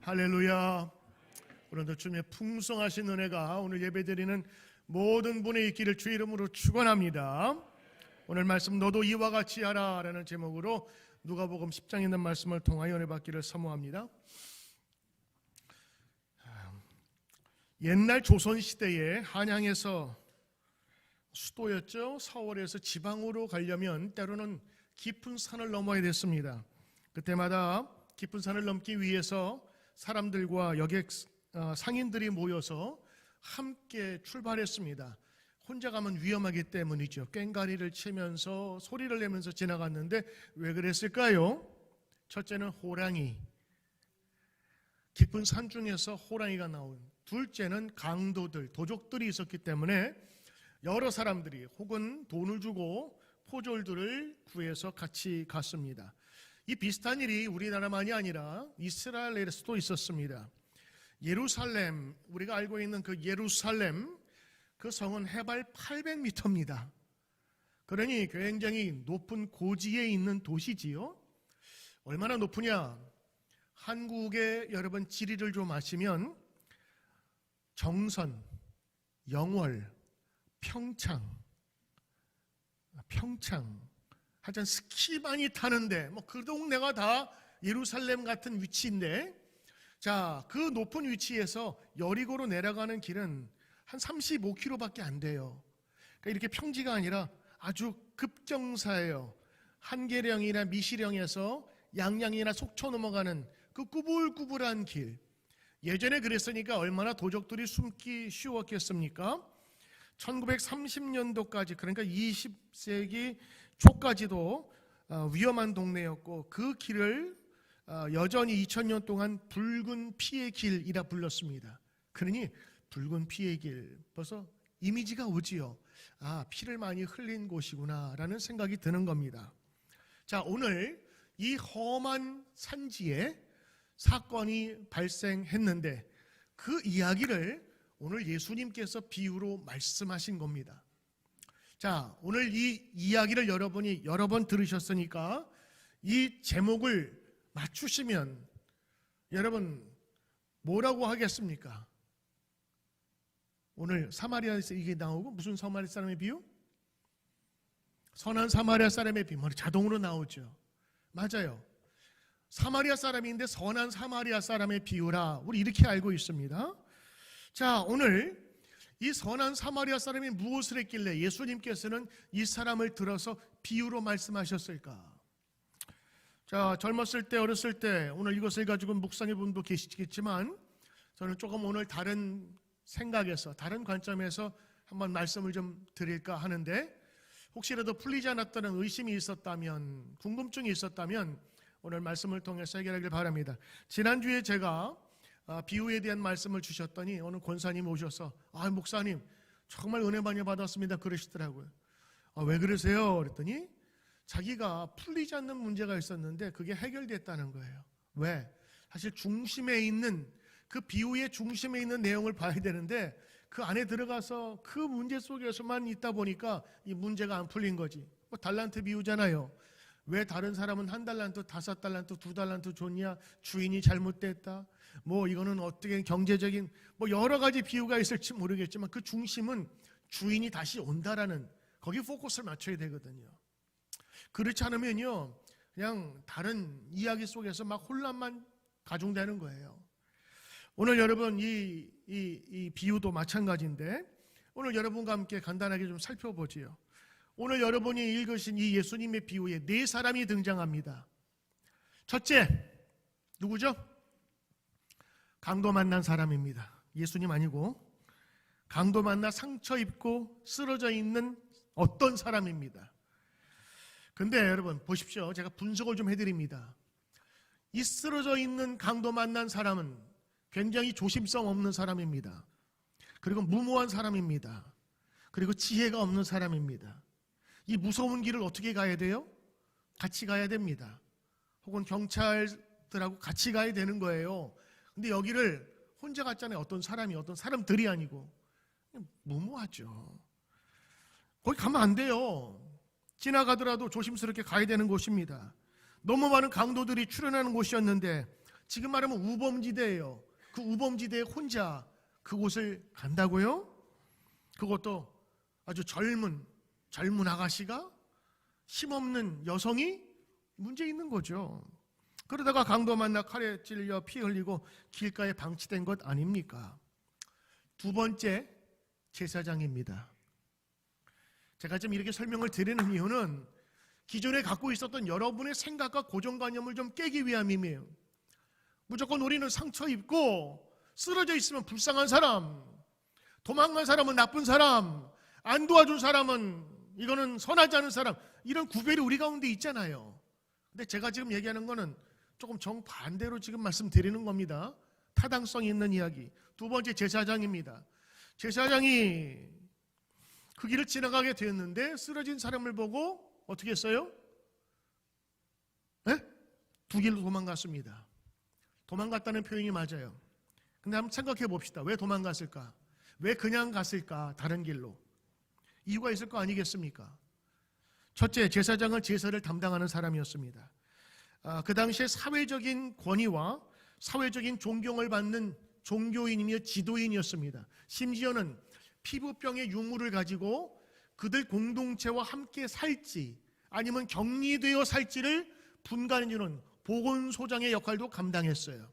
할렐루야. 오늘도 주님의 풍성하신 은혜가 오늘 예배드리는 모든 분에 있기를 주 이름으로 축원합니다. 오늘 말씀 너도 이와 같이 하라 라는 제목으로 누가복음 10장에 있는 말씀을 통하여 은혜 받기를 사모합니다. 옛날 조선시대에 한양에서 수도였죠. 서울에서 지방으로 가려면 때로는 깊은 산을 넘어야 됐습니다. 그때마다 깊은 산을 넘기 위해서 사람들과 여객 상인들이 모여서 함께 출발했습니다. 혼자 가면 위험하기 때문이죠. 꽹과리를 치면서 소리를 내면서 지나갔는데 왜 그랬을까요? 첫째는 호랑이, 깊은 산 중에서 호랑이가 나온. 둘째는 강도들, 도적들이 있었기 때문에 여러 사람들이 혹은 돈을 주고 포졸들을 구해서 같이 갔습니다. 이 비슷한 일이 우리나라만이 아니라 이스라엘에서도 있었습니다. 예루살렘, 우리가 알고 있는 그 예루살렘, 그 성은 해발 800m입니다. 그러니 굉장히 높은 고지에 있는 도시지요. 얼마나 높으냐? 한국의 여러분 지리를 좀 아시면 정선, 영월, 평창 하여튼 스키 많이 타는데 그 동네가 다 예루살렘 같은 위치인데, 자, 그 높은 위치에서 여리고로 내려가는 길은 한 35km밖에 안 돼요. 그러니까 이렇게 평지가 아니라 아주 급경사예요. 한계령이나 미시령에서 양양이나 속초 넘어가는 그 꾸불꾸불한 길. 예전에 그랬으니까 얼마나 도적들이 숨기 쉬웠겠습니까? 1930년도까지, 그러니까 20세기 초까지도 위험한 동네였고, 그 길을 여전히 2000년 동안 붉은 피의 길이라 불렀습니다. 그러니 붉은 피의 길, 벌써 이미지가 오지요. 아, 피를 많이 흘린 곳이구나 라는 생각이 드는 겁니다. 자, 오늘 이 험한 산지에 사건이 발생했는데 그 이야기를 오늘 예수님께서 비유로 말씀하신 겁니다. 자, 오늘 이 이야기를 여러분이 여러 번 들으셨으니까 이 제목을 맞추시면 여러분 뭐라고 하겠습니까? 오늘 사마리아에서 이게 나오고, 무슨 사마리아 사람의 비유? 선한 사마리아 사람의 비유. 자동으로 나오죠. 맞아요. 사마리아 사람인데 선한 사마리아 사람의 비유라, 우리 이렇게 알고 있습니다. 자, 오늘 이 선한 사마리아 사람이 무엇을 했길래 예수님께서는 이 사람을 들어서 비유로 말씀하셨을까? 자, 젊었을 때, 어렸을 때 오늘 이것을 가지고 묵상해 본 분도 계시겠지만, 저는 조금 오늘 다른 생각에서, 다른 관점에서 한번 말씀을 좀 드릴까 하는데, 혹시라도 풀리지 않았다는 의심이 있었다면, 궁금증이 있었다면 오늘 말씀을 통해서 해결하길 바랍니다. 지난주에 제가 비유에 대한 말씀을 주셨더니 어느 권사님 오셔서 목사님 정말 은혜 많이 받았습니다 그러시더라고요. 왜 그러세요? 그랬더니 자기가 풀리지 않는 문제가 있었는데 그게 해결됐다는 거예요. 왜? 사실 중심에 있는, 그 비유의 중심에 있는 내용을 봐야 되는데 그 안에 들어가서 그 문제 속에서만 있다 보니까 이 문제가 안 풀린 거지. 달란트 비유잖아요. 왜 다른 사람은 1달란트, 5달란트, 2달란트 줬냐? 주인이 잘못됐다. 이거는 어떻게 경제적인 여러 가지 비유가 있을지 모르겠지만 그 중심은 주인이 다시 온다라는, 거기 포커스를 맞춰야 되거든요. 그렇지 않으면요, 그냥 다른 이야기 속에서 막 혼란만 가중되는 거예요. 오늘 여러분 이 비유도 마찬가지인데 오늘 여러분과 함께 간단하게 좀 살펴보지요. 오늘 여러분이 읽으신 이 예수님의 비유에 4사람이 등장합니다. 첫째, 누구죠? 강도 만난 사람입니다. 예수님 아니고 강도 만나 상처 입고 쓰러져 있는 어떤 사람입니다. 근데 여러분 보십시오. 제가 분석을 좀 해드립니다. 이 쓰러져 있는 강도 만난 사람은 굉장히 조심성 없는 사람입니다. 그리고 무모한 사람입니다. 그리고 지혜가 없는 사람입니다. 이 무서운 길을 어떻게 가야 돼요? 같이 가야 됩니다. 혹은 경찰들하고 같이 가야 되는 거예요. 근데 여기를 혼자 갔잖아요. 어떤 사람들이 아니고. 무모하죠. 거기 가면 안 돼요. 지나가더라도 조심스럽게 가야 되는 곳입니다. 너무 많은 강도들이 출연하는 곳이었는데 지금 말하면 우범지대예요. 그 우범지대에 혼자 그곳을 간다고요? 그것도 아주 젊은 아가씨가, 힘없는 여성이 문제 있는 거죠. 그러다가 강도 만나 칼에 찔려 피 흘리고 길가에 방치된 것 아닙니까? 두 번째, 제사장입니다. 제가 지금 이렇게 설명을 드리는 이유는 기존에 갖고 있었던 여러분의 생각과 고정관념을 좀 깨기 위함이에요. 무조건 우리는 상처 입고 쓰러져 있으면 불쌍한 사람, 도망간 사람은 나쁜 사람, 안 도와준 사람은 이거는 선하지 않은 사람, 이런 구별이 우리 가운데 있잖아요. 근데 제가 지금 얘기하는 거는 조금 정반대로 지금 말씀드리는 겁니다. 타당성 있는 이야기. 두 번째, 제사장입니다. 제사장이 그 길을 지나가게 되었는데 쓰러진 사람을 보고 어떻게 했어요? 네? 두 길로 도망갔습니다. 도망갔다는 표현이 맞아요. 근데 한번 생각해 봅시다. 왜 도망갔을까? 왜 그냥 갔을까? 다른 길로. 이유가 있을 거 아니겠습니까? 첫째, 제사장은 제사를 담당하는 사람이었습니다. 그 당시에 사회적인 권위와 사회적인 존경을 받는 종교인이며 지도인이었습니다. 심지어는 피부병의 유무를 가지고 그들 공동체와 함께 살지 아니면 격리되어 살지를 분간해주는 보건소장의 역할도 감당했어요.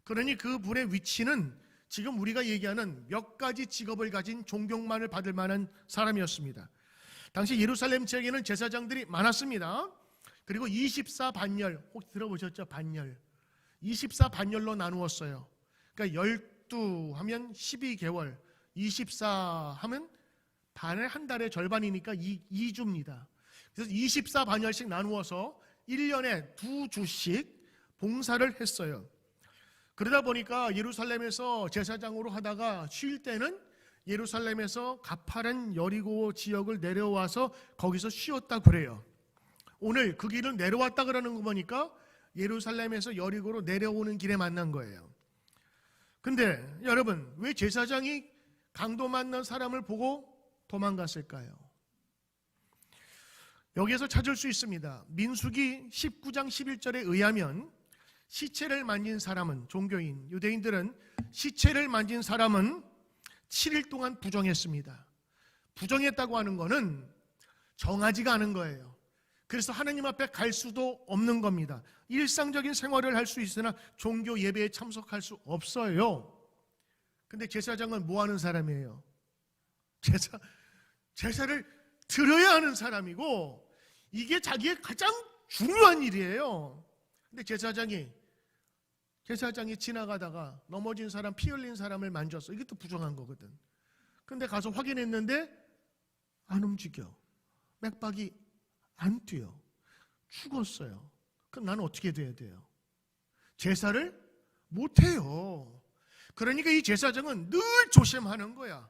그러니 그분의 위치는 지금 우리가 얘기하는 몇 가지 직업을 가진 존경만을 받을 만한 사람이었습니다. 당시 예루살렘 지역에는 제사장들이 많았습니다. 그리고 24반열, 혹시 들어보셨죠? 반열. 24반열로 나누었어요. 그러니까 12 하면 12개월, 24 하면 반의 한 달의 절반이니까 2주입니다. 그래서 24반열씩 나누어서 1년에 2주씩 봉사를 했어요. 그러다 보니까 예루살렘에서 제사장으로 하다가 쉴 때는 예루살렘에서 가파른 여리고 지역을 내려와서 거기서 쉬었다 그래요. 오늘 그 길을 내려왔다 그러는 거 보니까 예루살렘에서 여리고로 내려오는 길에 만난 거예요. 근데 여러분, 왜 제사장이 강도 만난 사람을 보고 도망갔을까요? 여기에서 찾을 수 있습니다. 민수기 19장 11절에 의하면 시체를 만진 사람은, 종교인, 유대인들은 시체를 만진 사람은 7일 동안 부정했습니다. 부정했다고 하는 거는 정하지가 않은 거예요. 그래서 하나님 앞에 갈 수도 없는 겁니다. 일상적인 생활을 할 수 있으나 종교 예배에 참석할 수 없어요. 근데 제사장은 뭐 하는 사람이에요? 제사를 드려야 하는 사람이고 이게 자기의 가장 중요한 일이에요. 근데 제사장이 지나가다가 넘어진 사람, 피 흘린 사람을 만졌어. 이게 또 부정한 거거든. 근데 가서 확인했는데 안 움직여. 맥박이 안 뛰어. 죽었어요. 그럼 나는 어떻게 돼야 돼요? 제사를 못해요. 그러니까 이 제사장은 늘 조심하는 거야.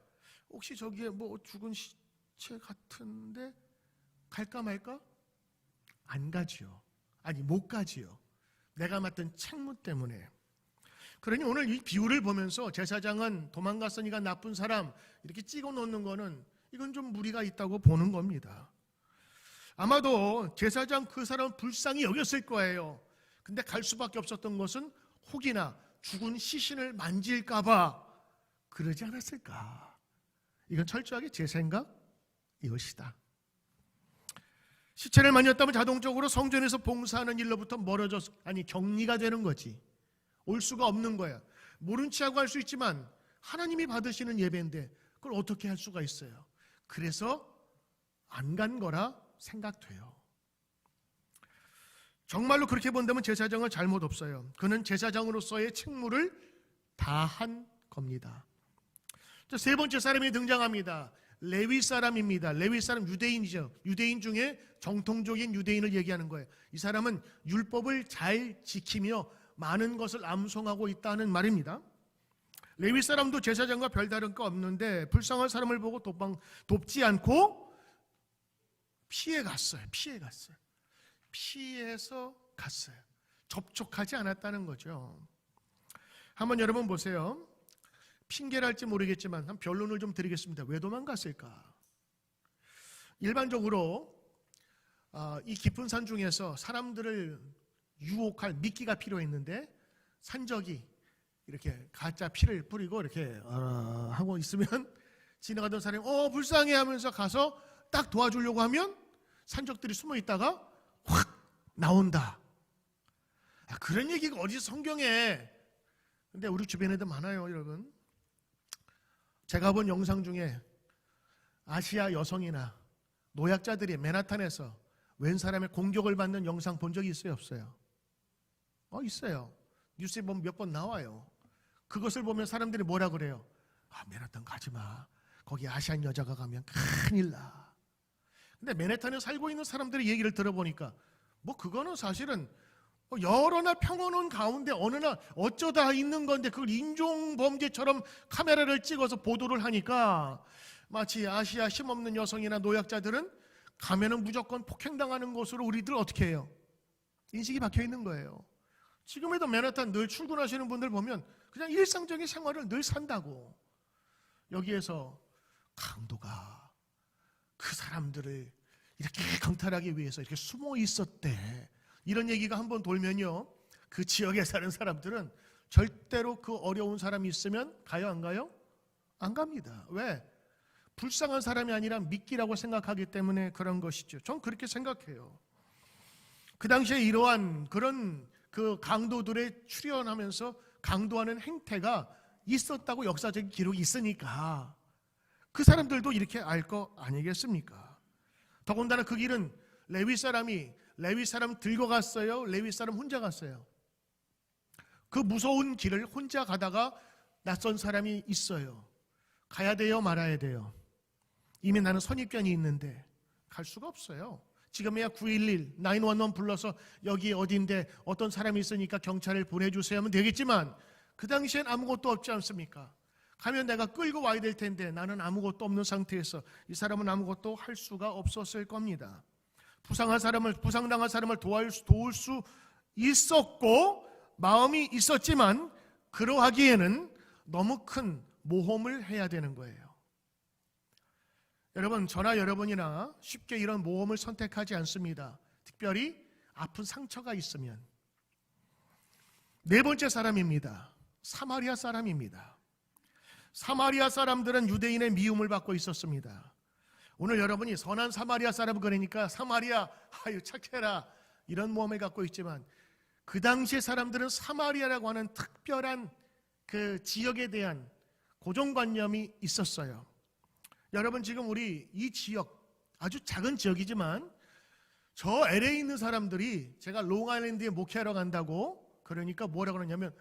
혹시 저기에 뭐 죽은 시체 같은데 갈까 말까? 안 가지요. 아니, 못 가지요. 내가 맡은 책무 때문에. 그러니 오늘 이 비유를 보면서 제사장은 도망갔으니까 나쁜 사람 이렇게 찍어 놓는 거는 이건 좀 무리가 있다고 보는 겁니다. 아마도 제사장 그 사람 불쌍히 여겼을 거예요. 근데 갈 수밖에 없었던 것은 혹이나 죽은 시신을 만질까 봐 그러지 않았을까. 이건 철저하게 제 생각 이것이다. 시체를 만졌다면 자동적으로 성전에서 봉사하는 일로부터 멀어져서, 아니 격리가 되는 거지. 올 수가 없는 거야. 모른 체하고 할 수 있지만 하나님이 받으시는 예배인데 그걸 어떻게 할 수가 있어요. 그래서 안 간 거라 생각돼요. 정말로 그렇게 본다면 제사장은 잘못 없어요. 그는 제사장으로서의 책무를 다한 겁니다. 세 번째 사람이 등장합니다. 레위 사람입니다. 레위 사람, 유대인이죠. 유대인 중에 정통적인 유대인을 얘기하는 거예요. 이 사람은 율법을 잘 지키며 많은 것을 암송하고 있다는 말입니다. 레위 사람도 제사장과 별다른 거 없는데 불쌍한 사람을 보고 돕지 않고 피해서 갔어요. 접촉하지 않았다는 거죠. 한번 여러분 보세요. 핑계랄지 모르겠지만 한 변론을 좀 드리겠습니다. 왜 도망갔을까? 일반적으로 이 깊은 산 중에서 사람들을 유혹할 미끼가 필요했는데 산적이 이렇게 가짜 피를 뿌리고 이렇게 하고 있으면 지나가던 사람이 불쌍해 하면서 가서 딱 도와주려고 하면 산적들이 숨어 있다가 확 나온다. 그런 얘기가 어디 성경에. 근데 우리 주변에도 많아요, 여러분. 제가 본 영상 중에 아시아 여성이나 노약자들이 맨하탄에서 웬 사람의 공격을 받는 영상 본 적이 있어요, 없어요? 있어요. 뉴스에 보면 몇 번 나와요. 그것을 보면 사람들이 뭐라 그래요? 맨하탄 가지 마. 거기 아시안 여자가 가면 큰일 나. 근데 맨하탄에 살고 있는 사람들의 얘기를 들어보니까 그거는 사실은 여러 날 평화로운 가운데 어느 날 어쩌다 있는 건데 그걸 인종범죄처럼 카메라를 찍어서 보도를 하니까 마치 아시아 힘없는 여성이나 노약자들은 가면은 무조건 폭행당하는 것으로 우리들 어떻게 해요? 인식이 박혀 있는 거예요. 지금에도 맨하탄 늘 출근하시는 분들 보면 그냥 일상적인 생활을 늘 산다고. 여기에서 강도가 그 사람들을 이렇게 강탈하기 위해서 이렇게 숨어 있었대. 이런 얘기가 한번 돌면요, 그 지역에 사는 사람들은 절대로 그 어려운 사람이 있으면 가요, 안 가요? 안 갑니다. 왜? 불쌍한 사람이 아니라 미끼라고 생각하기 때문에 그런 것이죠. 전 그렇게 생각해요. 그 당시에 이러한 그런 그 강도들의 출현하면서 강도하는 행태가 있었다고 역사적인 기록이 있으니까 그 사람들도 이렇게 알 거 아니겠습니까? 더군다나 그 길은 레위 사람 들고 갔어요? 레위 사람 혼자 갔어요? 그 무서운 길을 혼자 가다가 낯선 사람이 있어요. 가야 돼요? 말아야 돼요? 이미 나는 선입견이 있는데 갈 수가 없어요. 지금이야 911, 911 불러서 여기 어딘데 어떤 사람이 있으니까 경찰을 보내주세요 하면 되겠지만 그 당시엔 아무것도 없지 않습니까? 가면 내가 끌고 와야 될 텐데 나는 아무것도 없는 상태에서 이 사람은 아무것도 할 수가 없었을 겁니다. 부상당한 사람을 도울 수 있었고 마음이 있었지만 그러하기에는 너무 큰 모험을 해야 되는 거예요. 여러분, 저나 여러분이나 쉽게 이런 모험을 선택하지 않습니다. 특별히 아픈 상처가 있으면. 네 번째 사람입니다. 사마리아 사람입니다. 사마리아 사람들은 유대인의 미움을 받고 있었습니다. 오늘 여러분이 선한 사마리아 사람 그러니까 사마리아 아유 착해라 이런 모험을 갖고 있지만 그 당시의 사람들은 사마리아라고 하는 특별한 그 지역에 대한 고정관념이 있었어요. 여러분, 지금 우리 이 지역 아주 작은 지역이지만 저 LA에 있는 사람들이 제가 롱아일랜드에 목회하러 간다고 그러니까 뭐라고 그러냐면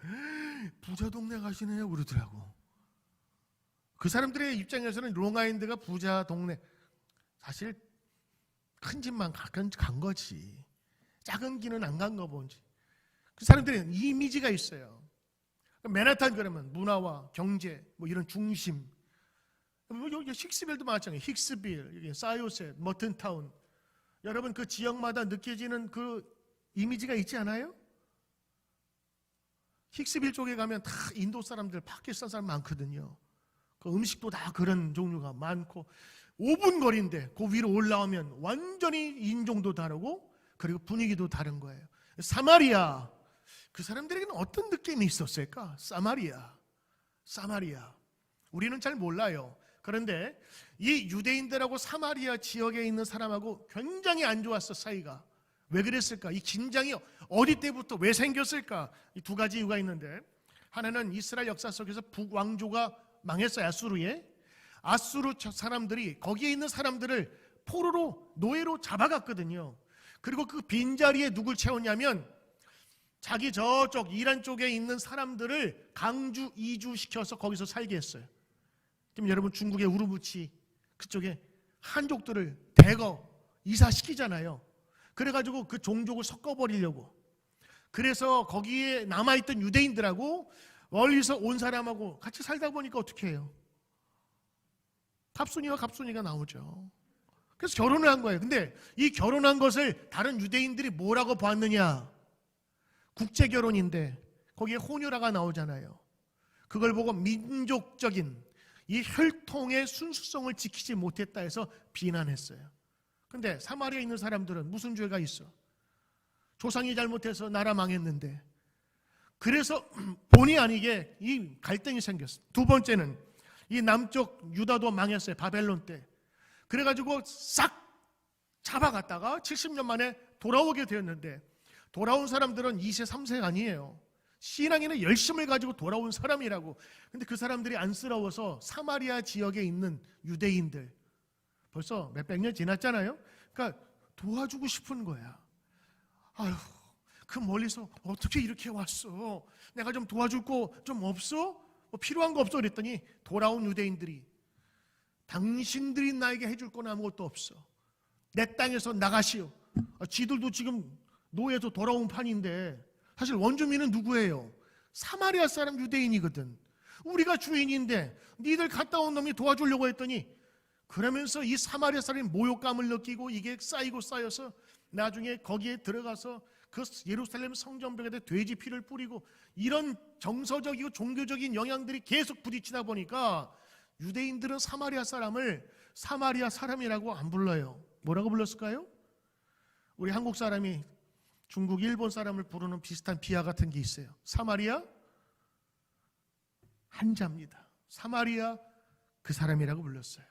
부자 동네 가시네요 그러더라고. 그 사람들의 입장에서는 롱아일랜드가 부자 동네, 사실 큰 집만 간 거지 작은 길은 안 간 거 보지. 그 사람들은 이미지가 있어요. 맨하탄 그러면 문화와 경제 뭐 이런 중심. 여기 힉스빌도 마찬가지예요. 힉스빌, 여기 사이오셋, 머튼타운. 여러분 그 지역마다 느껴지는 그 이미지가 있지 않아요? 힉스빌 쪽에 가면 다 인도 사람들, 파키스탄 사람 많거든요. 그 음식도 다 그런 종류가 많고 5분 거리인데 그 위로 올라오면 완전히 인종도 다르고 그리고 분위기도 다른 거예요. 사마리아, 그 사람들에게는 어떤 느낌이 있었을까? 사마리아. 우리는 잘 몰라요. 그런데 이 유대인들하고 사마리아 지역에 있는 사람하고 굉장히 안 좋았어, 사이가. 왜 그랬을까? 이 긴장이 어디 때부터 왜 생겼을까? 이 두 가지 이유가 있는데, 하나는 이스라엘 역사 속에서 북왕조가 망했어요. 아수르 사람들이 거기에 있는 사람들을 포로로 노예로 잡아갔거든요. 그리고 그 빈자리에 누굴 채웠냐면 자기 저쪽 이란 쪽에 있는 사람들을 강주 이주시켜서 거기서 살게 했어요. 그럼 여러분 중국의 우르무치 그쪽에 한족들을 대거 이사시키잖아요. 그래가지고 그 종족을 섞어버리려고. 그래서 거기에 남아있던 유대인들하고 멀리서 온 사람하고 같이 살다 보니까 어떻게 해요? 갑순이와 갑순이가 나오죠. 그래서 결혼을 한 거예요. 근데 이 결혼한 것을 다른 유대인들이 뭐라고 봤느냐? 국제결혼인데 거기에 호녀라가 나오잖아요. 그걸 보고 민족적인 이 혈통의 순수성을 지키지 못했다 해서 비난했어요. 근데 사마리아에 있는 사람들은 무슨 죄가 있어? 조상이 잘못해서 나라 망했는데 그래서 본의 아니게 이 갈등이 생겼어요. 두 번째는 이 남쪽 유다도 망했어요. 바벨론 때. 그래가지고 싹 잡아갔다가 70년 만에 돌아오게 되었는데, 돌아온 사람들은 2세 3세가 아니에요. 신앙에는 열심을 가지고 돌아온 사람이라고. 근데 그 사람들이 안쓰러워서 사마리아 지역에 있는 유대인들, 벌써 몇백 년 지났잖아요. 그러니까 도와주고 싶은 거야. 아휴, 그 멀리서 어떻게 이렇게 왔어? 내가 좀 도와줄 거 좀 없어? 뭐 필요한 거 없어? 그랬더니 돌아온 유대인들이, 당신들이 나에게 해줄 건 아무것도 없어. 내 땅에서 나가시오. 지들도 지금 노예에서 돌아온 판인데, 사실 원주민은 누구예요? 사마리아 사람 유대인이거든. 우리가 주인인데 니들 갔다 온 놈이 도와주려고 했더니, 그러면서 이 사마리아 사람이 모욕감을 느끼고 이게 쌓이고 쌓여서 나중에 거기에 들어가서 그 예루살렘 성전벽에 돼지 피를 뿌리고, 이런 정서적이고 종교적인 영향들이 계속 부딪히다 보니까 유대인들은 사마리아 사람을 사마리아 사람이라고 안 불러요. 뭐라고 불렀을까요? 우리 한국 사람이 중국, 일본 사람을 부르는 비슷한 비하 같은 게 있어요. 사마리아 한자입니다. 사마리아 그 사람이라고 불렀어요.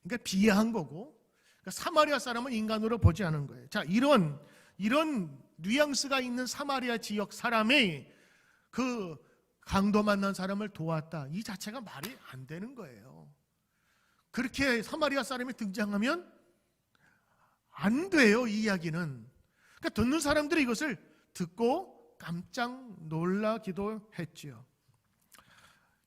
그러니까 비하한 거고, 그러니까 사마리아 사람은 인간으로 보지 않은 거예요. 자, 이런 뉘앙스가 있는 사마리아 지역 사람이 그 강도 만난 사람을 도왔다, 이 자체가 말이 안 되는 거예요. 그렇게 사마리아 사람이 등장하면 안 돼요, 이 이야기는. 그러니까 듣는 사람들이 이것을 듣고 깜짝 놀라기도 했지요.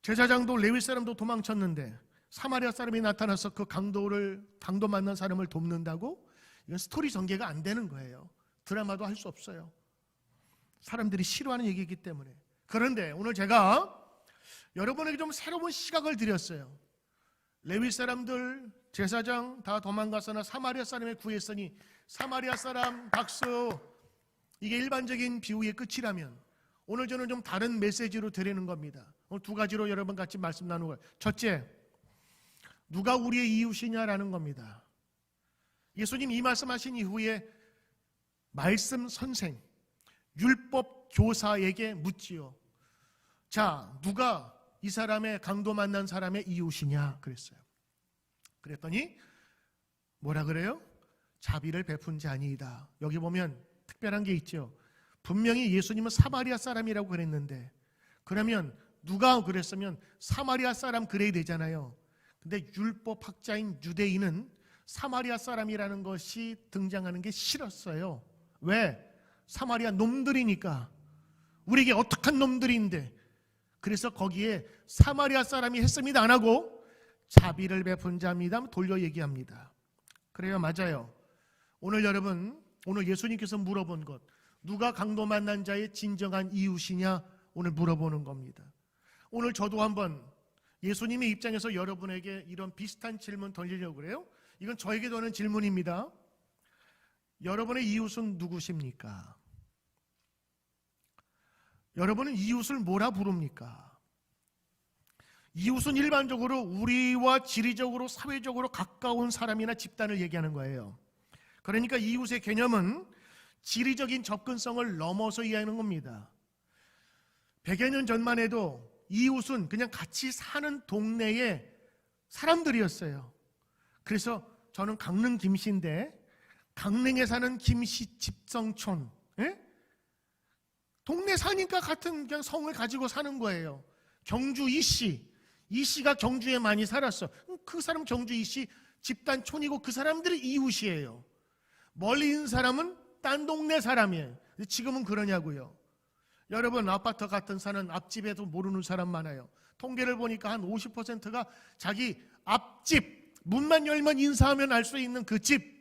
제사장도 레위 사람도 도망쳤는데 사마리아 사람이 나타나서 그 강도 만난 사람을 돕는다고? 이건 스토리 전개가 안 되는 거예요. 드라마도 할 수 없어요. 사람들이 싫어하는 얘기이기 때문에. 그런데 오늘 제가 여러분에게 좀 새로운 시각을 드렸어요. 레위 사람들, 제사장 다 도망가서나 사마리아 사람을 구했으니 사마리아 사람 박수. 이게 일반적인 비유의 끝이라면 오늘 저는 좀 다른 메시지로 드리는 겁니다. 오늘 두 가지로 여러분 같이 말씀 나누고, 첫째, 누가 우리의 이웃이냐라는 겁니다. 예수님 이 말씀하신 이후에 말씀 선생, 율법 교사에게 묻지요. 자, 누가 이 사람의 강도 만난 사람의 이웃이냐 그랬어요. 그랬더니 뭐라 그래요? 자비를 베푼 자니이다. 여기 보면 특별한 게 있죠. 분명히 예수님은 사마리아 사람이라고 그랬는데, 그러면 누가 그랬으면 사마리아 사람 그래야 되잖아요. 근데 율법학자인 유대인은 사마리아 사람이라는 것이 등장하는 게 싫었어요. 왜? 사마리아 놈들이니까. 우리에게 어떡한 놈들인데. 그래서 거기에 사마리아 사람이 했습니다 안 하고 자비를 베푼 자입니다 돌려 얘기합니다. 그래요, 맞아요. 오늘 여러분, 오늘 예수님께서 물어본 것, 누가 강도 만난 자의 진정한 이웃이냐 오늘 물어보는 겁니다. 오늘 저도 한번 예수님의 입장에서 여러분에게 이런 비슷한 질문 던지려고 그래요. 이건 저에게도 하는 질문입니다. 여러분의 이웃은 누구십니까? 여러분은 이웃을 뭐라 부릅니까? 이웃은 일반적으로 우리와 지리적으로 사회적으로 가까운 사람이나 집단을 얘기하는 거예요. 그러니까 이웃의 개념은 지리적인 접근성을 넘어서 이해하는 겁니다. 100여 년 전만 해도 이웃은 그냥 같이 사는 동네의 사람들이었어요. 그래서 저는 강릉 김씨인데, 강릉에 사는 김씨 집성촌, 동네 사니까 같은 그냥 성을 가지고 사는 거예요. 경주 이씨가 경주에 많이 살았어. 그 사람 경주 이씨 집단촌이고 그 사람들이 이웃이에요. 멀리 있는 사람은 딴 동네 사람이에요. 지금은 그러냐고요. 여러분, 아파트 같은 사는 앞집에도 모르는 사람 많아요. 통계를 보니까 한 50%가 자기 앞집 문만 열면 인사하면 알 수 있는 그 집,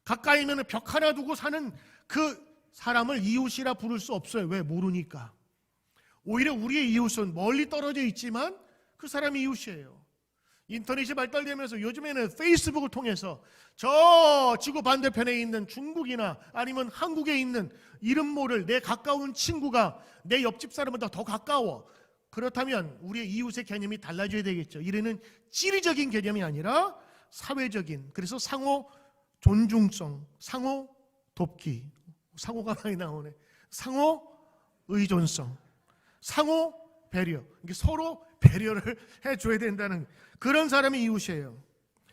가까이면 벽 하나 두고 사는 그 사람을 이웃이라 부를 수 없어요. 왜? 모르니까. 오히려 우리의 이웃은 멀리 떨어져 있지만 그 사람이 이웃이에요. 인터넷이 발달되면서 요즘에는 페이스북을 통해서 저 지구 반대편에 있는 중국이나 아니면 한국에 있는 이름 모를 내 가까운 친구가 내 옆집 사람보다 더 가까워. 그렇다면 우리의 이웃의 개념이 달라져야 되겠죠. 이래는 지리적인 개념이 아니라 사회적인, 그래서 상호 존중성, 상호 돕기, 상호가 많이 나오네. 상호 의존성. 상호 배려, 서로 배려를 해줘야 된다는 그런 사람이 이웃이에요.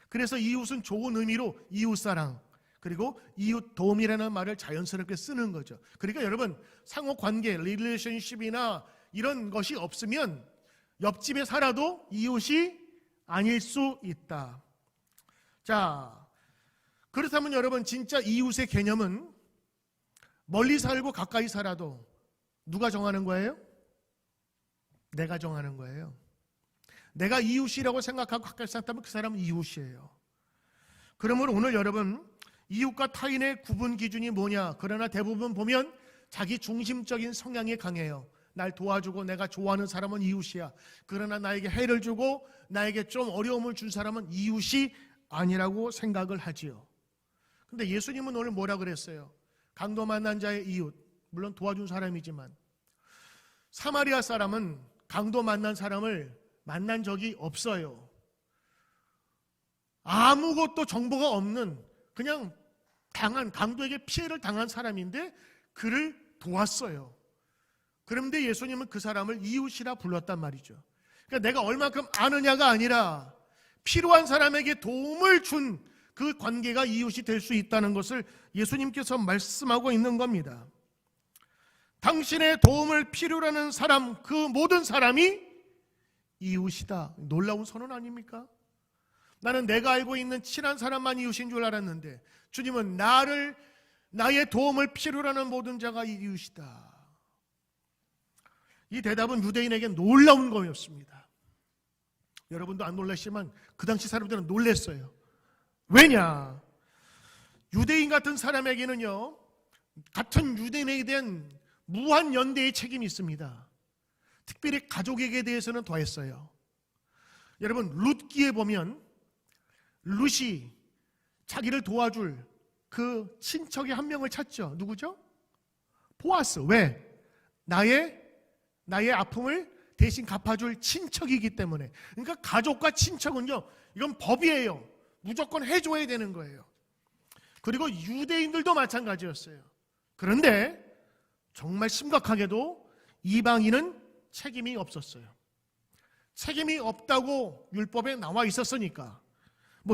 그래서 이웃은 좋은 의미로 이웃사랑, 그리고 이웃 도움이라는 말을 자연스럽게 쓰는 거죠. 그러니까 여러분, 상호 관계, 릴레이션십이나 이런 것이 없으면 옆집에 살아도 이웃이 아닐 수 있다. 자, 그렇다면 여러분, 진짜 이웃의 개념은 멀리 살고 가까이 살아도 누가 정하는 거예요? 내가 정하는 거예요. 내가 이웃이라고 생각하고 가까이 살다면 그 사람은 이웃이에요. 그러므로 오늘 여러분, 이웃과 타인의 구분 기준이 뭐냐? 그러나 대부분 보면 자기 중심적인 성향이 강해요. 날 도와주고 내가 좋아하는 사람은 이웃이야. 그러나 나에게 해를 주고 나에게 좀 어려움을 준 사람은 이웃이 아니라고 생각을 하지요. 근데 예수님은 오늘 뭐라 그랬어요? 강도 만난 자의 이웃, 물론 도와준 사람이지만 사마리아 사람은 강도 만난 사람을 만난 적이 없어요. 아무것도 정보가 없는, 그냥 강도에게 피해를 당한 사람인데 그를 도왔어요. 그런데 예수님은 그 사람을 이웃이라 불렀단 말이죠. 그러니까 내가 얼마큼 아느냐가 아니라 필요한 사람에게 도움을 준 그 관계가 이웃이 될 수 있다는 것을 예수님께서 말씀하고 있는 겁니다. 당신의 도움을 필요로 하는 사람, 그 모든 사람이 이웃이다. 놀라운 선언 아닙니까? 나는 내가 알고 있는 친한 사람만 이웃인 줄 알았는데 주님은 나의 도움을 필요로 하는 모든 자가 이웃이다. 이 대답은 유대인에게 놀라운 거였습니다. 여러분도 안 놀라시지만 그 당시 사람들은 놀랐어요. 왜냐? 유대인 같은 사람에게는요, 같은 유대인에 대한 무한 연대의 책임이 있습니다. 특별히 가족에게 대해서는 더했어요. 여러분, 룻기에 보면 룻이 자기를 도와줄 그 친척의 한 명을 찾죠. 누구죠? 보아스. 왜? 나의 아픔을 대신 갚아줄 친척이기 때문에. 그러니까 가족과 친척은요, 이건 법이에요. 무조건 해줘야 되는 거예요. 그리고 유대인들도 마찬가지였어요. 그런데 정말 심각하게도 이방인은 책임이 없었어요. 책임이 없다고 율법에 나와 있었으니까.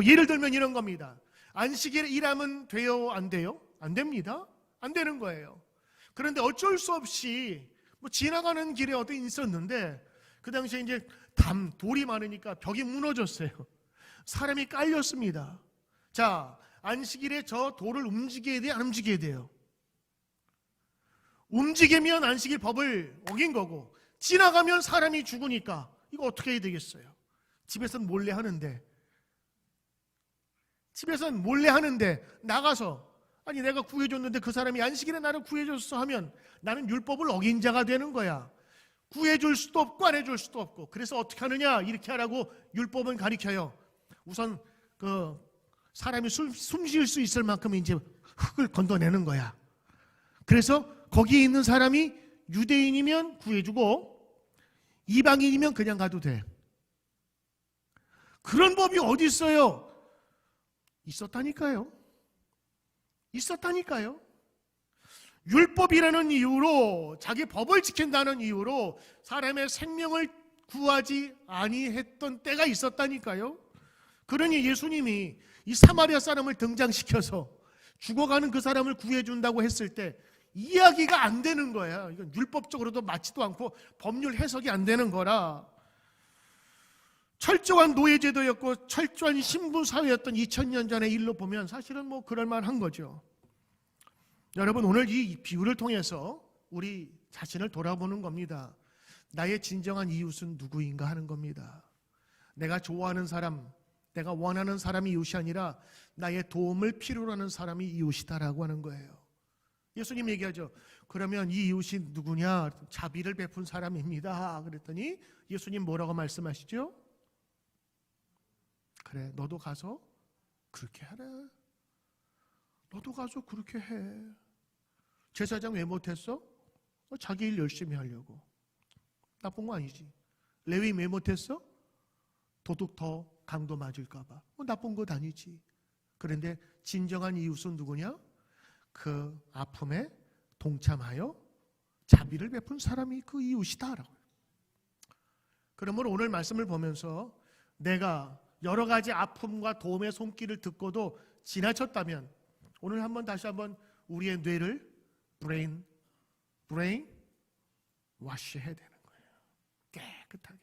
예를 들면 이런 겁니다. 안식일에 일하면 돼요? 안 돼요? 안 됩니다. 안 되는 거예요. 그런데 어쩔 수 없이 지나가는 길에 어디 있었는데 그 당시에 이제 돌이 많으니까 벽이 무너졌어요. 사람이 깔렸습니다. 자, 안식일에 저 돌을 움직여야 돼요? 안 움직여야 돼요? 움직이면 안식일 법을 어긴 거고 지나가면 사람이 죽으니까 이거 어떻게 해야 되겠어요? 집에서는 몰래 하는데 나가서 아니 내가 구해줬는데 그 사람이 안식일에 나를 구해줬어 하면 나는 율법을 어긴 자가 되는 거야. 구해줄 수도 없고 안 해줄 수도 없고. 그래서 어떻게 하느냐? 이렇게 하라고 율법은 가르쳐요. 우선 그 사람이 숨 쉴 수 있을 만큼 이제 흙을 건져내는 거야. 그래서 거기에 있는 사람이 유대인이면 구해주고 이방인이면 그냥 가도 돼. 그런 법이 어디 있어요? 있었다니까요. 율법이라는 이유로, 자기 법을 지킨다는 이유로 사람의 생명을 구하지 아니했던 때가 있었다니까요. 그러니 예수님이 이 사마리아 사람을 등장시켜서 죽어가는 그 사람을 구해준다고 했을 때 이야기가 안 되는 거야. 이건 율법적으로도 맞지도 않고 법률 해석이 안 되는 거라. 철저한 노예제도였고 철저한 신분사회였던 2000년 전의 일로 보면 사실은 그럴만한 거죠. 여러분, 오늘 이 비유를 통해서 우리 자신을 돌아보는 겁니다. 나의 진정한 이웃은 누구인가 하는 겁니다. 내가 좋아하는 사람, 내가 원하는 사람이 이웃이 아니라 나의 도움을 필요로 하는 사람이 이웃이다라고 하는 거예요. 예수님 얘기하죠. 그러면 이 이웃이 누구냐? 자비를 베푼 사람입니다. 그랬더니 예수님 뭐라고 말씀하시죠? 그래, 너도 가서 그렇게 하라. 너도 가서 그렇게 해. 제사장 왜 못했어? 자기 일 열심히 하려고. 나쁜 거 아니지. 레위 왜 못했어? 도둑 더 강도 맞을까 봐. 나쁜 것 아니지. 그런데 진정한 이웃은 누구냐? 그 아픔에 동참하여 자비를 베푼 사람이 그 이웃이다라고. 그러므로 오늘 말씀을 보면서 내가 여러 가지 아픔과 도움의 손길을 듣고도 지나쳤다면 오늘 다시 한번 우리의 뇌를 브레인 와시 해야 되는 거예요. 깨끗하게.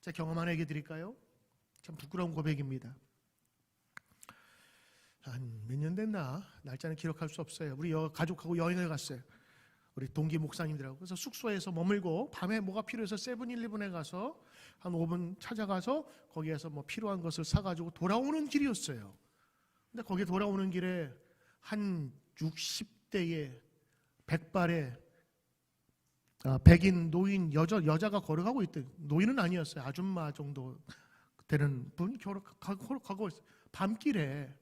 제가 경험 하나 얘기 드릴까요? 참 부끄러운 고백입니다. 한 몇 년 됐나? 날짜는 기록할 수 없어요. 우리 가족하고 여행을 갔어요. 우리 동기 목사님들하고. 그래서 숙소에서 머물고 밤에 뭐가 필요해서 세븐일레븐에 가서 한 5분 찾아가서 거기에서 뭐 필요한 것을 사가지고 돌아오는 길이었어요. 근데 거기 돌아오는 길에 한 60대의 백발의 백인 노인 여자가 걸어가고 있대. 노인은 아니었어요. 아줌마 정도 되는 분 가고 있어요. 밤길에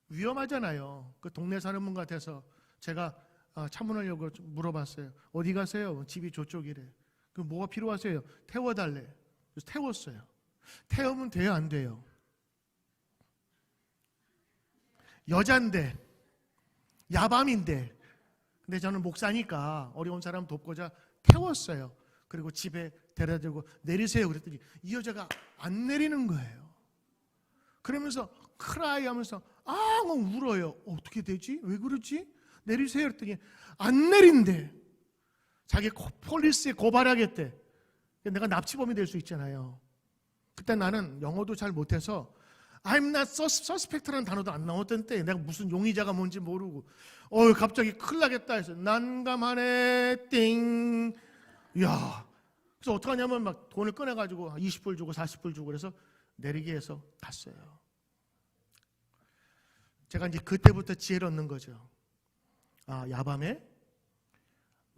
위험하잖아요. 그 동네 사는 분 같아서 제가 차문을 열고 물어봤어요. 어디 가세요? 집이 저쪽이래. 그 뭐가 필요하세요? 태워달래. 그래서 태웠어요. 태우면 돼요, 안 돼요? 여잔데, 야밤인데. 근데 저는 목사니까 어려운 사람 돕고자 태웠어요. 그리고 집에 데려다주고 내리세요. 그랬더니 이 여자가 안 내리는 거예요. 그러면서 크라이 하면서 울어요. 어떻게 되지? 왜 그러지? 내리세요. 그랬더니 안 내린대. 자기 폴리스에 고발하겠대. 내가 납치범이 될 수 있잖아요. 그때 나는 영어도 잘 못해서 I'm not suspect라는 단어도 안 나왔던 때 내가 무슨 용의자가 뭔지 모르고 갑자기 큰일 나겠다 해서 난감하네 띵. 이야. 그래서 어떡하냐면 막 돈을 꺼내가지고 20불 주고 40불 주고 그래서 내리게 해서 갔어요. 제가 이제 그때부터 지혜를 얻는 거죠. 야밤에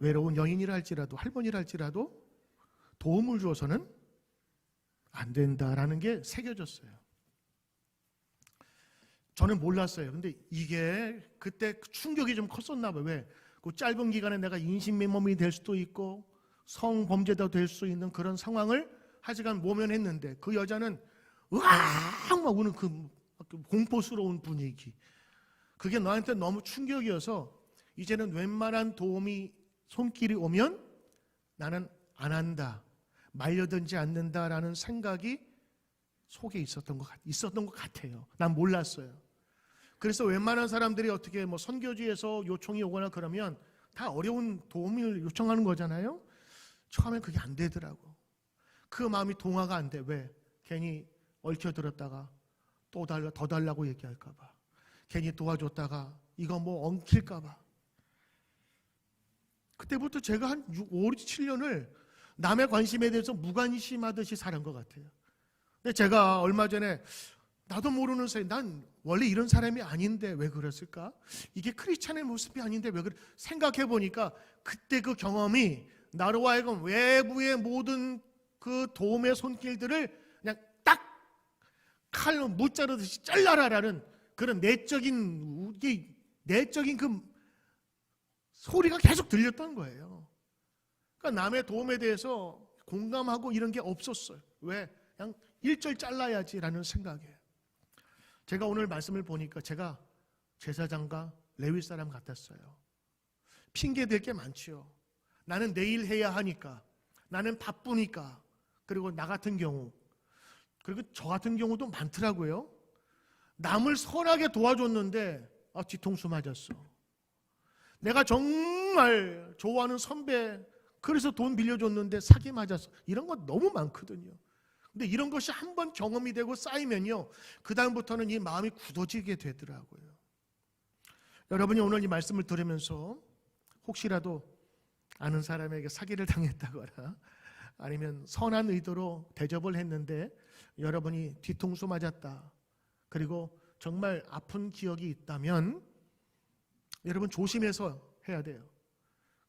외로운 여인이라 할지라도 할머니라 할지라도 도움을 주어서는 안 된다라는 게 새겨졌어요. 저는 몰랐어요. 근데 이게 그때 충격이 좀 컸었나 봐요. 왜? 그 짧은 기간에 내가 인신매매이 될 수도 있고 성범죄도 될 수 있는 그런 상황을 하지간 모면했는데 그 여자는 으악 막 우는 그 공포스러운 분위기. 그게 너한테 너무 충격이어서 이제는 웬만한 도움이 손길이 오면 나는 안 한다. 말려들지 않는다라는 생각이 속에 있었던 것 같아요. 난 몰랐어요. 그래서 웬만한 사람들이 어떻게 뭐 선교지에서 요청이 오거나 그러면 다 어려운 도움을 요청하는 거잖아요. 처음엔 그게 안 되더라고. 그 마음이 동화가 안 돼. 왜? 괜히 얽혀들었다가 또 더 달라고 얘기할까 봐. 괜히 도와줬다가 이거 뭐 엉킬까 봐. 그때부터 제가 한 5, 7년을 남의 관심에 대해서 무관심하듯이 살은 것 같아요. 근데 제가 얼마 전에 나도 모르는 사이 난 원래 이런 사람이 아닌데 왜 그랬을까? 이게 크리스찬의 모습이 아닌데 왜 그래? 생각해 보니까 그때 그 경험이 나로 하여금 외부의 모든 그 도움의 손길들을 그냥 딱 칼로 무자르듯이 잘라라라는 그런 내적인 그 소리가 계속 들렸던 거예요. 그러니까 남의 도움에 대해서 공감하고 이런 게 없었어요. 왜? 그냥 일절 잘라야지라는 생각에. 제가 오늘 말씀을 보니까 제가 제사장과 레위 사람 같았어요. 핑계 댈 게 많지요. 나는 내일 해야 하니까, 나는 바쁘니까, 그리고 나 같은 경우, 그리고 저 같은 경우도 많더라고요. 남을 선하게 도와줬는데 뒤통수 맞았어. 내가 정말 좋아하는 선배, 그래서 돈 빌려줬는데 사기 맞았어. 이런 거 너무 많거든요. 근데 이런 것이 한번 경험이 되고 쌓이면요, 그 다음부터는 이 마음이 굳어지게 되더라고요. 여러분이 오늘 이 말씀을 들으면서 혹시라도 아는 사람에게 사기를 당했다거나 아니면 선한 의도로 대접을 했는데 여러분이 뒤통수 맞았다, 그리고 정말 아픈 기억이 있다면 여러분 조심해서 해야 돼요.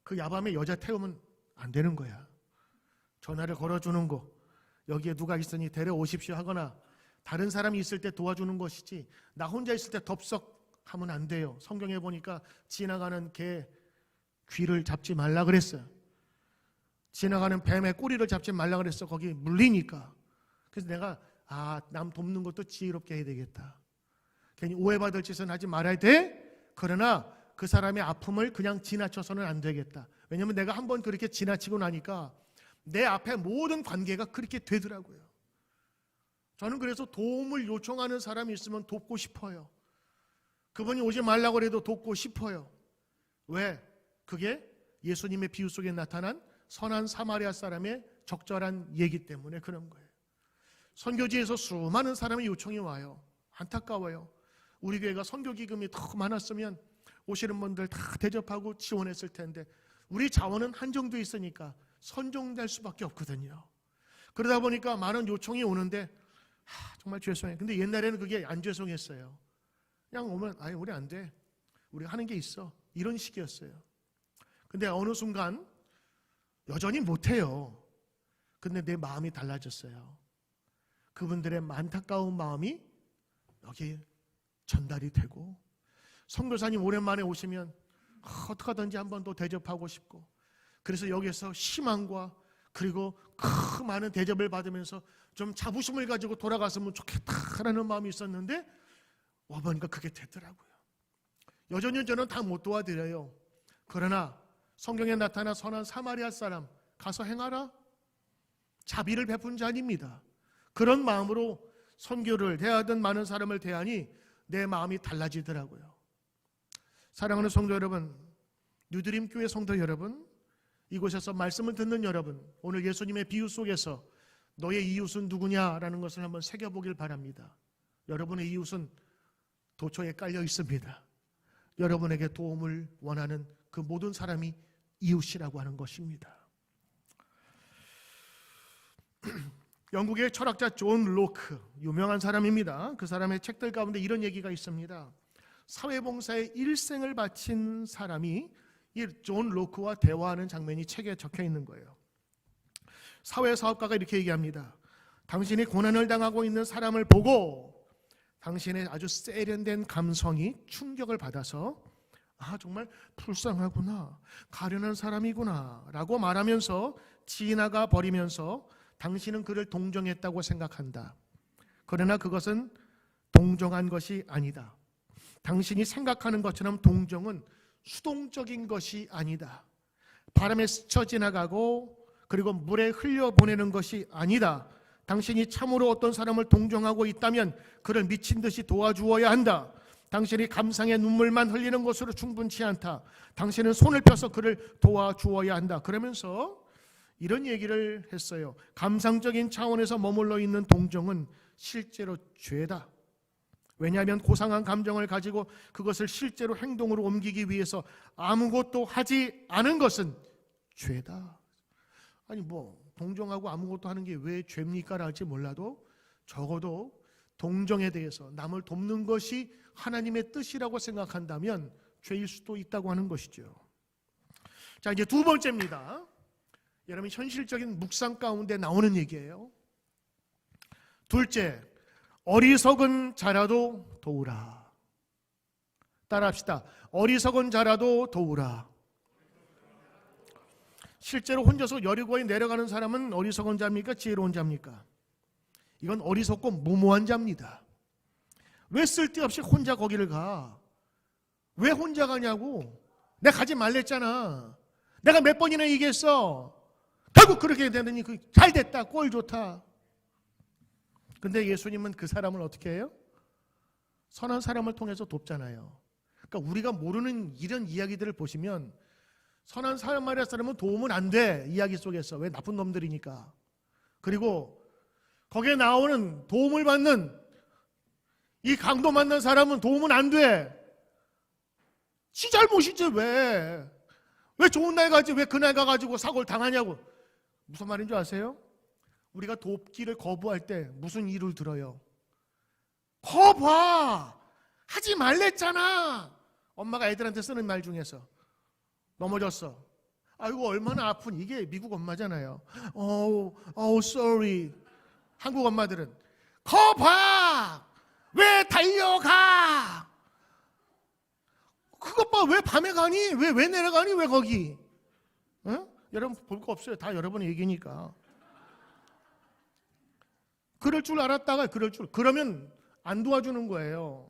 그 야밤에 여자 태우면 안 되는 거야. 전화를 걸어주는 거, 여기에 누가 있으니 데려오십시오 하거나 다른 사람이 있을 때 도와주는 것이지 나 혼자 있을 때 덥석하면 안 돼요. 성경에 보니까 지나가는 개 귀를 잡지 말라 그랬어요. 지나가는 뱀의 꼬리를 잡지 말라 그랬어. 거기 물리니까. 그래서 내가 남 돕는 것도 지혜롭게 해야 되겠다. 괜히 오해받을 짓은 하지 말아야 돼. 그러나 그 사람의 아픔을 그냥 지나쳐서는 안 되겠다. 왜냐하면 내가 한번 그렇게 지나치고 나니까 내 앞에 모든 관계가 그렇게 되더라고요. 저는 그래서 도움을 요청하는 사람이 있으면 돕고 싶어요. 그분이 오지 말라고 해도 돕고 싶어요. 왜? 그게 예수님의 비유 속에 나타난 선한 사마리아 사람의 적절한 얘기 때문에 그런 거예요. 선교지에서 수많은 사람의 요청이 와요. 안타까워요. 우리 교회가 선교 기금이 더 많았으면 오시는 분들 다 대접하고 지원했을 텐데 우리 자원은 한정돼 있으니까 선정될 수밖에 없거든요. 그러다 보니까 많은 요청이 오는데 정말 죄송해요. 근데 옛날에는 그게 안 죄송했어요. 그냥 오면 아니 우리 안 돼. 우리 하는 게 있어. 이런 식이었어요. 근데 어느 순간 여전히 못해요. 근데 내 마음이 달라졌어요. 그분들의 안타까운 마음이 여기 전달이 되고 선교사님 오랜만에 오시면 어떻게 하든지 한 번 더 대접하고 싶고 그래서 여기서 희망과 그리고 그 많은 대접을 받으면서 좀 자부심을 가지고 돌아갔으면 좋겠다라는 마음이 있었는데 와보니까 그게 되더라고요. 여전히 저는 다 못 도와드려요. 그러나 성경에 나타난 선한 사마리아 사람 가서 행하라. 자비를 베푼 자입니다. 그런 마음으로 선교를 대하던 많은 사람을 대하니 내 마음이 달라지더라고요. 사랑하는 성도 여러분, 뉴드림 교회 성도 여러분, 이곳에서 말씀을 듣는 여러분, 오늘 예수님의 비유 속에서 너의 이웃은 누구냐라는 것을 한번 새겨보길 바랍니다. 여러분의 이웃은 도처에 깔려 있습니다. 여러분에게 도움을 원하는 그 모든 사람이 이웃이라고 하는 것입니다. 영국의 철학자 존 로크, 유명한 사람입니다. 그 사람의 책들 가운데 이런 얘기가 있습니다. 사회봉사에 일생을 바친 사람이 이 존 로크와 대화하는 장면이 책에 적혀 있는 거예요. 사회사업가가 이렇게 얘기합니다. 당신이 고난을 당하고 있는 사람을 보고 당신의 아주 세련된 감성이 충격을 받아서 정말 불쌍하구나, 가련한 사람이구나 라고 말하면서 지나가 버리면서 당신은 그를 동정했다고 생각한다. 그러나 그것은 동정한 것이 아니다. 당신이 생각하는 것처럼 동정은 수동적인 것이 아니다. 바람에 스쳐 지나가고 그리고 물에 흘려보내는 것이 아니다. 당신이 참으로 어떤 사람을 동정하고 있다면 그를 미친 듯이 도와주어야 한다. 당신이 감상의 눈물만 흘리는 것으로 충분치 않다. 당신은 손을 펴서 그를 도와주어야 한다. 그러면서 이런 얘기를 했어요. 감상적인 차원에서 머물러 있는 동정은 실제로 죄다. 왜냐하면 고상한 감정을 가지고 그것을 실제로 행동으로 옮기기 위해서 아무것도 하지 않은 것은 죄다. 아니 동정하고 아무것도 하는 게 왜 죄입니까? 할지 몰라도 적어도 동정에 대해서 남을 돕는 것이 하나님의 뜻이라고 생각한다면 죄일 수도 있다고 하는 것이죠. 자, 이제 두 번째입니다. 여러분, 현실적인 묵상 가운데 나오는 얘기예요. 둘째, 어리석은 자라도 도우라. 따라합시다. 어리석은 자라도 도우라. 실제로 혼자서 여리고에 내려가는 사람은 어리석은 자입니까? 지혜로운 자입니까? 이건 어리석고 무모한 자입니다. 왜 쓸데없이 혼자 거기를 가? 왜 혼자 가냐고? 내가 가지 말랬잖아. 내가 몇 번이나 얘기했어. 결국 그렇게 되더니 잘 됐다, 꼴 좋다. 근데 예수님은 그 사람을 어떻게 해요? 선한 사람을 통해서 돕잖아요. 그러니까 우리가 모르는 이런 이야기들을 보시면 선한 사마리아 사람은 도움은 안 돼. 이야기 속에서. 왜? 나쁜 놈들이니까. 그리고 거기에 나오는 도움을 받는 이 강도 만난 사람은 도움은 안 돼. 지 잘못이지 왜? 왜 좋은 날 가지 왜 그날 가가지고 사고를 당하냐고. 무슨 말인 줄 아세요? 우리가 돕기를 거부할 때 무슨 이유를 들어요? 거봐! 하지 말랬잖아! 엄마가 애들한테 쓰는 말 중에서 넘어졌어. 아이고 얼마나 아픈, 이게 미국 엄마잖아요. sorry. 한국 엄마들은 거봐! 왜 달려가? 그것 봐, 왜 밤에 가니? 왜 내려가니? 왜 거기? 응? 여러분 볼 거 없어요. 다 여러분의 얘기니까. 그럴 줄 알았다가 그러면 안 도와주는 거예요.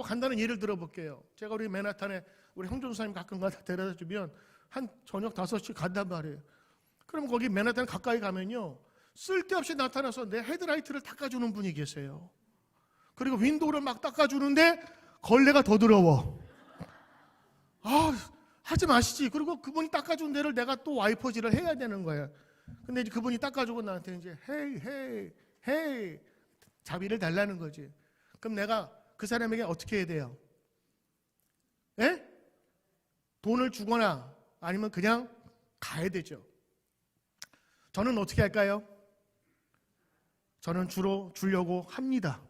간단한 예를 들어볼게요. 제가 우리 맨하탄에 우리 형준사님 가끔가다 데려다 주면 한 저녁 5시 간단 말이에요. 그럼 거기 맨하탄 가까이 가면요, 쓸데없이 나타나서 내 헤드라이트를 닦아주는 분이 계세요. 그리고 윈도우를 막 닦아주는데 걸레가 더 더러워. 하지 마시지. 그리고 그분이 닦아준 데를 내가 또 와이퍼질을 해야 되는 거예요. 근데 이제 그분이 닦아주고 나한테 이제 헤이 자비를 달라는 거지. 그럼 내가 그 사람에게 어떻게 해야 돼요? 예? 돈을 주거나 아니면 그냥 가야 되죠. 저는 어떻게 할까요? 저는 주로 주려고 합니다.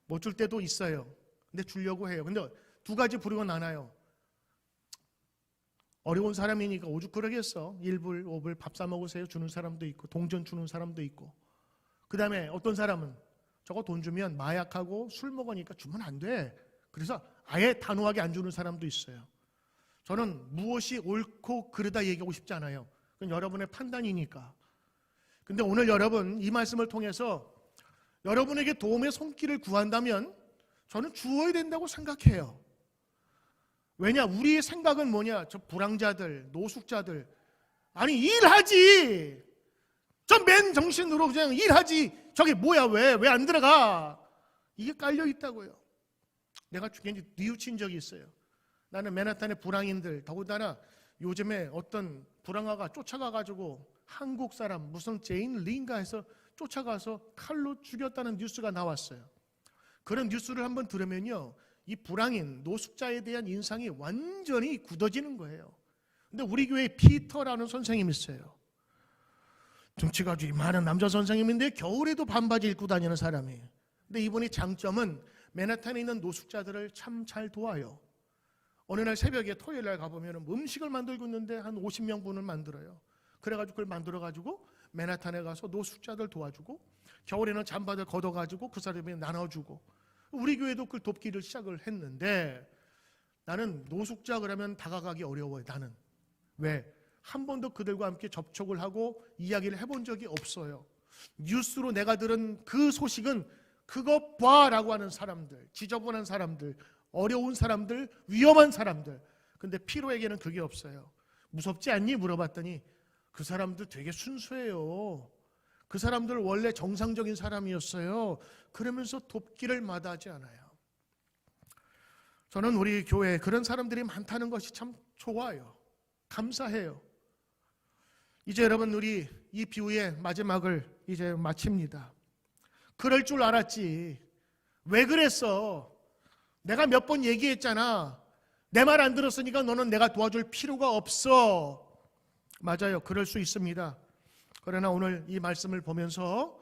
못 줄 때도 있어요. 근데 주려고 해요. 근데 두 가지 부류가 나눠요. 어려운 사람이니까 오죽 그러겠어. 1불, 5불 밥 사 먹으세요 주는 사람도 있고, 동전 주는 사람도 있고. 그 다음에 어떤 사람은 저거 돈 주면 마약하고 술 먹으니까 주면 안 돼. 그래서 아예 단호하게 안 주는 사람도 있어요. 저는 무엇이 옳고 그르다 얘기하고 싶지 않아요. 그건 여러분의 판단이니까. 근데 오늘 여러분 이 말씀을 통해서 여러분에게 도움의 손길을 구한다면 저는 주어야 된다고 생각해요. 왜냐? 우리의 생각은 뭐냐? 저 불황자들, 노숙자들, 아니 일하지. 저 맨 정신으로 그냥 일하지. 저게 뭐야? 왜 안 들어가? 이게 깔려 있다고요. 내가 괜히 뉘우친 적이 있어요. 나는 맨하탄의 불황인들, 더군다나 요즘에 어떤 불황아가 쫓아가가지고 한국 사람 무슨 제인 리인가 해서 쫓아가서 칼로 죽였다는 뉴스가 나왔어요. 그런 뉴스를 한번 들으면요, 이 불황인 노숙자에 대한 인상이 완전히 굳어지는 거예요. 근데 우리 교회에 피터라는 선생님이 있어요. 등치가 아주 많은 남자 선생님인데 겨울에도 반바지 입고 다니는 사람이에요. 근데 이분의 장점은 맨하탄에 있는 노숙자들을 참 잘 도와요. 어느 날 새벽에 토요일 날 가보면 음식을 만들고 있는데 한 50명분을 만들어요. 그래가지고 그걸 만들어가지고 맨하탄에 가서 노숙자들 도와주고, 겨울에는 잠바들 걷어가지고 그 사람에게 나눠주고, 우리 교회도 그걸 돕기를 시작을 했는데, 나는 노숙자 그러면 다가가기 어려워요. 나는. 왜? 한 번도 그들과 함께 접촉을 하고 이야기를 해본 적이 없어요. 뉴스로 내가 들은 그 소식은 그것 봐라고 하는 사람들, 지저분한 사람들, 어려운 사람들, 위험한 사람들. 근데 피로에게는 그게 없어요. 무섭지 않니? 물어봤더니 그 사람들 되게 순수해요. 그 사람들 원래 정상적인 사람이었어요. 그러면서 돕기를 마다하지 않아요. 저는 우리 교회에 그런 사람들이 많다는 것이 참 좋아요. 감사해요. 이제 여러분 우리 이 비유의 마지막을 이제 마칩니다. 그럴 줄 알았지. 왜 그랬어? 내가 몇 번 얘기했잖아. 내 말 안 들었으니까 너는 내가 도와줄 필요가 없어. 맞아요. 그럴 수 있습니다. 그러나 오늘 이 말씀을 보면서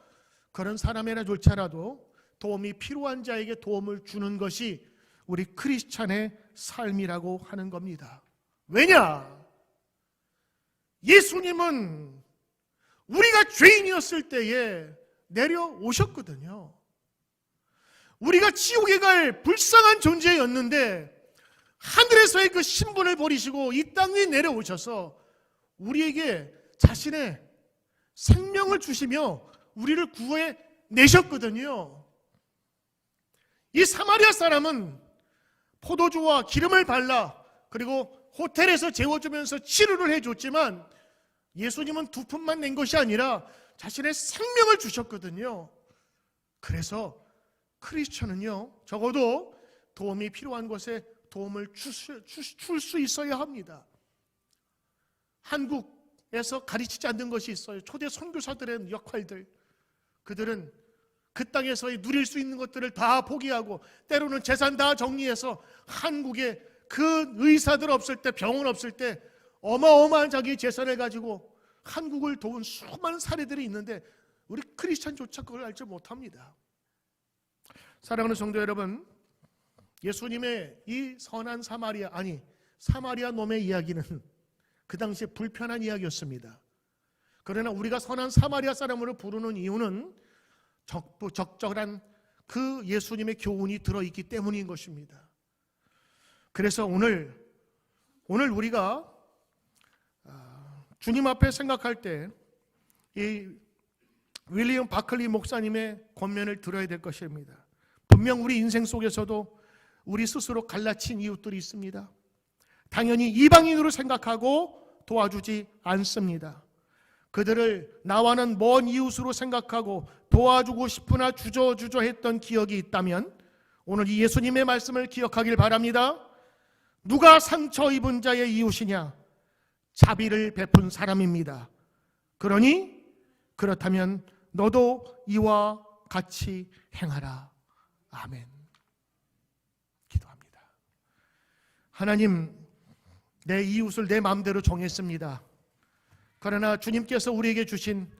그런 사람이나 조차라도 도움이 필요한 자에게 도움을 주는 것이 우리 크리스찬의 삶이라고 하는 겁니다. 왜냐? 예수님은 우리가 죄인이었을 때에 내려오셨거든요. 우리가 지옥에 갈 불쌍한 존재였는데 하늘에서의 그 신분을 버리시고 이 땅 위에 내려오셔서 우리에게 자신의 생명을 주시며 우리를 구해 내셨거든요. 이 사마리아 사람은 포도주와 기름을 발라 그리고 호텔에서 재워주면서 치료를 해줬지만 예수님은 두 푼만 낸 것이 아니라 자신의 생명을 주셨거든요. 그래서 크리스천은요, 적어도 도움이 필요한 것에 도움을 줄 수 있어야 합니다. 한국에서 가르치지 않는 것이 있어요. 초대 선교사들의 역할들. 그들은 그 땅에서 누릴 수 있는 것들을 다 포기하고 때로는 재산 다 정리해서 한국에 그 의사들 없을 때, 병원 없을 때 어마어마한 자기 재산을 가지고 한국을 도운 수많은 사례들이 있는데 우리 크리스찬조차 그걸 알지 못합니다. 사랑하는 성도 여러분, 예수님의 이 선한 사마리아 놈의 이야기는 그 당시에 불편한 이야기였습니다. 그러나 우리가 선한 사마리아 사람으로 부르는 이유는 적절한 그 예수님의 교훈이 들어있기 때문인 것입니다. 그래서 오늘 우리가 주님 앞에 생각할 때 이 윌리엄 바클리 목사님의 권면을 들어야 될 것입니다. 분명 우리 인생 속에서도 우리 스스로 갈라친 이웃들이 있습니다. 당연히 이방인으로 생각하고 도와주지 않습니다. 그들을 나와는 먼 이웃으로 생각하고 도와주고 싶으나 주저주저했던 기억이 있다면 오늘 이 예수님의 말씀을 기억하길 바랍니다. 누가 상처 입은 자의 이웃이냐? 자비를 베푼 사람입니다. 그러니 그렇다면 너도 이와 같이 행하라. 아멘. 기도합니다. 하나님, 내 이웃을 내 마음대로 정했습니다. 그러나 주님께서 우리에게 주신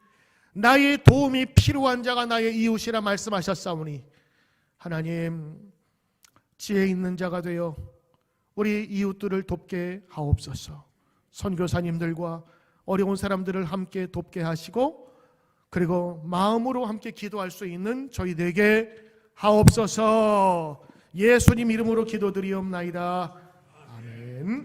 나의 도움이 필요한 자가 나의 이웃이라 말씀하셨사오니 하나님, 지혜 있는 자가 되어 우리 이웃들을 돕게 하옵소서. 선교사님들과 어려운 사람들을 함께 돕게 하시고 그리고 마음으로 함께 기도할 수 있는 저희들에게 하옵소서. 예수님 이름으로 기도드리옵나이다.